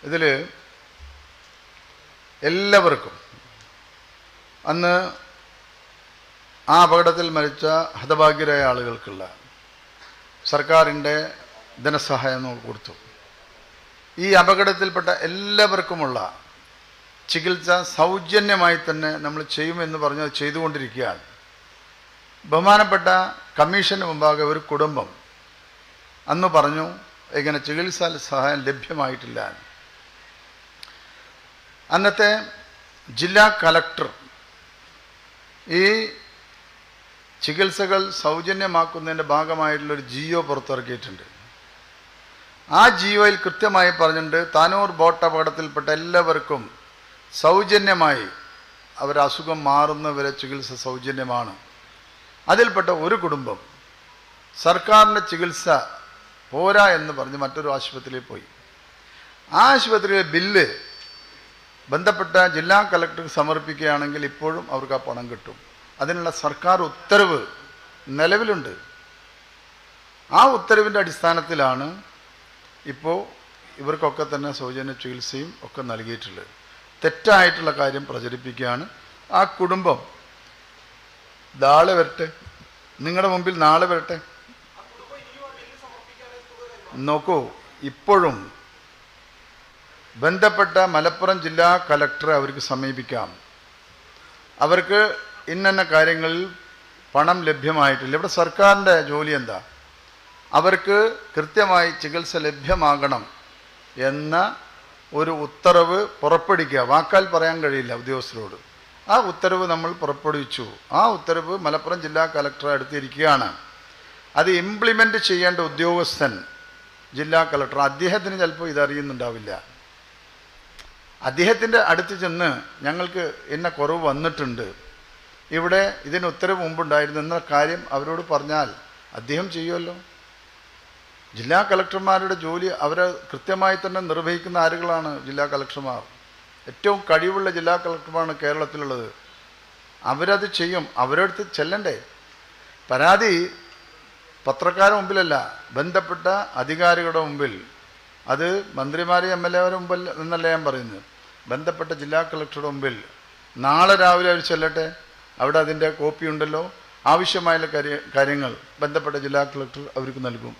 ഇതിൽ എല്ലാവർക്കും അന്ന് ആ അപകടത്തിൽ മരിച്ച ഹതഭാഗ്യരായ ആളുകൾക്കുള്ള സർക്കാരിൻ്റെ ധനസഹായം കൊടുത്തു. ഈ അപകടത്തിൽപ്പെട്ട എല്ലാവർക്കുമുള്ള ചികിത്സ സൗജന്യമായി തന്നെ നമ്മൾ ചെയ്യുമെന്ന് പറഞ്ഞ് ചെയ്തുകൊണ്ടിരിക്കുകയാണ്. ബഹുമാനപ്പെട്ട കമ്മീഷന് മുമ്പാകെ ഒരു കുടുംബം അന്ന് പറഞ്ഞു ഇങ്ങനെ ചികിത്സാ സഹായം ലഭ്യമായിട്ടില്ല. അന്നത്തെ ജില്ലാ കളക്ടർ ഈ ചികിത്സകൾ സൗജന്യമാക്കുന്നതിൻ്റെ ഭാഗമായിട്ടുള്ളൊരു ജിയോ പുറത്തിറക്കിയിട്ടുണ്ട്. ആ ജിയോയിൽ കൃത്യമായി പറഞ്ഞിട്ടുണ്ട് താനൂർ ബോട്ട് അപകടത്തിൽപ്പെട്ട എല്ലാവർക്കും സൗജന്യമായി അസുഖം മാറുന്നവരെ ചികിത്സ സൗജന്യമാണ്. അതിൽപ്പെട്ട ഒരു കുടുംബം സർക്കാരിൻ്റെ ചികിത്സ പോരാ എന്ന് പറഞ്ഞ് മറ്റൊരു ആശുപത്രിയിൽ പോയി. ആ ആശുപത്രിയിലെ ബില്ല് ബന്ധപ്പെട്ട ജില്ലാ കളക്ടർക്ക് സമർപ്പിക്കുകയാണെങ്കിൽ ഇപ്പോഴും അവർക്ക് ആ പണം കിട്ടും. അതിനുള്ള സർക്കാർ ഉത്തരവ് നിലവിലുണ്ട്. ആ ഉത്തരവിൻ്റെ അടിസ്ഥാനത്തിലാണ് ഇപ്പോൾ ഇവർക്കൊക്കെ തന്നെ സൗജന്യ ചികിത്സയും ഒക്കെ നൽകിയിട്ടുള്ളത്. തെറ്റായിട്ടുള്ള കാര്യം പ്രചരിപ്പിക്കുകയാണ്. ആ കുടുംബം നാളെ വരട്ടെ, നിങ്ങളുടെ മുമ്പിൽ നാളെ വരട്ടെ. നോക്കൂ, ഇപ്പോഴും ബന്ധപ്പെട്ട മലപ്പുറം ജില്ലാ കളക്ടറെ അവർക്ക് സമീപിക്കാം. അവർക്ക് ഇന്ന കാര്യങ്ങളിൽ പണം ലഭ്യമായിട്ടില്ല. ഇവിടെ സർക്കാരിൻ്റെ ജോലി എന്താ? അവർക്ക് കൃത്യമായി ചികിത്സ ലഭ്യമാകണം എന്ന ഒരു ഉത്തരവ് പുറപ്പെടുവിക്കുക. വാക്കാൽ പറയാൻ കഴിയില്ല ഉദ്യോഗസ്ഥരോട്. ആ ഉത്തരവ് നമ്മൾ പുറപ്പെടുവിച്ചു. ആ ഉത്തരവ് മലപ്പുറം ജില്ലാ കളക്ടറെ അടുത്തിരിക്കുകയാണ്. അത് ഇംപ്ലിമെൻ്റ് ചെയ്യേണ്ട ഉദ്യോഗസ്ഥൻ ജില്ലാ കളക്ടർ. അദ്ദേഹത്തിന് ചിലപ്പോൾ ഇതറിയുന്നുണ്ടാവില്ല. അദ്ദേഹത്തിൻ്റെ അടുത്ത് ചെന്ന് ഞങ്ങൾക്ക് ഇന്ന കുറവ് വന്നിട്ടുണ്ട്, ഇവിടെ ഇതിന് ഉത്തരവ് മുമ്പുണ്ടായിരുന്നു എന്ന കാര്യം അവരോട് പറഞ്ഞാൽ അദ്ദേഹം ചെയ്യുമല്ലോ. ജില്ലാ കളക്ടർമാരുടെ ജോലി അവരെ കൃത്യമായി തന്നെ നിർവഹിക്കുന്ന ആളുകളാണ് ജില്ലാ കളക്ടർമാർ. ഏറ്റവും കഴിവുള്ള ജില്ലാ കളക്ടർമാരാണ് കേരളത്തിലുള്ളത്. അവരത് ചെയ്യും. അവരടുത്ത് ചെല്ലണ്ടേ? പരാതി പത്രക്കാരുടെ മുമ്പിലല്ല, ബന്ധപ്പെട്ട അധികാരികളുടെ മുമ്പിൽ. അത് മന്ത്രിമാരെ MLA മുമ്പിൽ എന്നല്ല ഞാൻ പറയുന്നത്. ബന്ധപ്പെട്ട ജില്ലാ കളക്ടറുടെ മുമ്പിൽ നാളെ രാവിലെ അവർ ചെല്ലട്ടെ. അവിടെ അതിൻ്റെ കോപ്പി ഉണ്ടല്ലോ. ആവശ്യമായ കാര്യങ്ങൾ ബന്ധപ്പെട്ട ജില്ലാ കളക്ടർ അവർക്ക് നൽകും.